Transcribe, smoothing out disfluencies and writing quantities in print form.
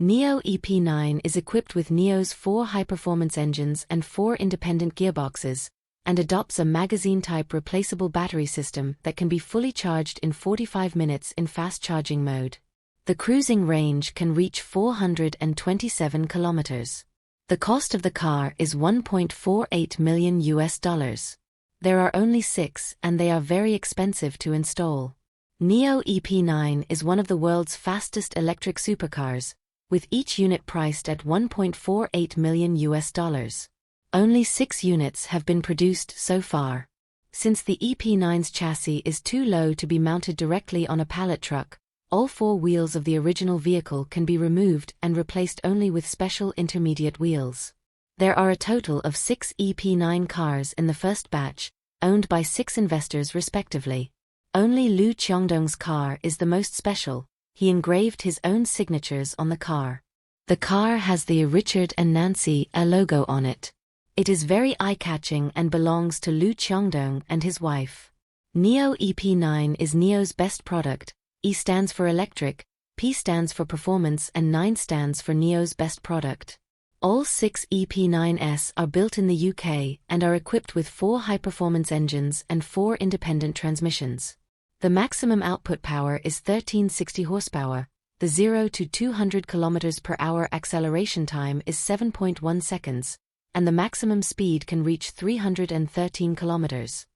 Nio EP9 is equipped with Nio's 4 high-performance engines and 4 independent gearboxes, and adopts a magazine-type replaceable battery system that can be fully charged in 45 minutes in fast-charging mode. The cruising range can reach 427 kilometers. The cost of the car is $1.48 million. There are only 6 and they are very expensive to install. Nio EP9 is one of the world's fastest electric supercars, with each unit priced at $1.48 million. Only 6 units have been produced so far. Since the EP9's chassis is too low to be mounted directly on a pallet truck, all 4 wheels of the original vehicle can be removed and replaced only with special intermediate wheels. There are a total of 6 EP9 cars in the first batch, owned by 6 investors respectively. Only Liu Qiangdong's car is the most special. He engraved his own signatures on the car. The car has the Richard and Nancy logo on it. It is very eye-catching and belongs to Liu Qiangdong and his wife. Nio EP9 is Nio's best product. E stands for electric, P stands for performance and 9 stands for Nio's best product. All 6 EP9s are built in the UK and are equipped with 4 high-performance engines and 4 independent transmissions. The maximum output power is 1360 horsepower, the 0 to 200 km per hour acceleration time is 7.1 seconds, and the maximum speed can reach 313 kilometers.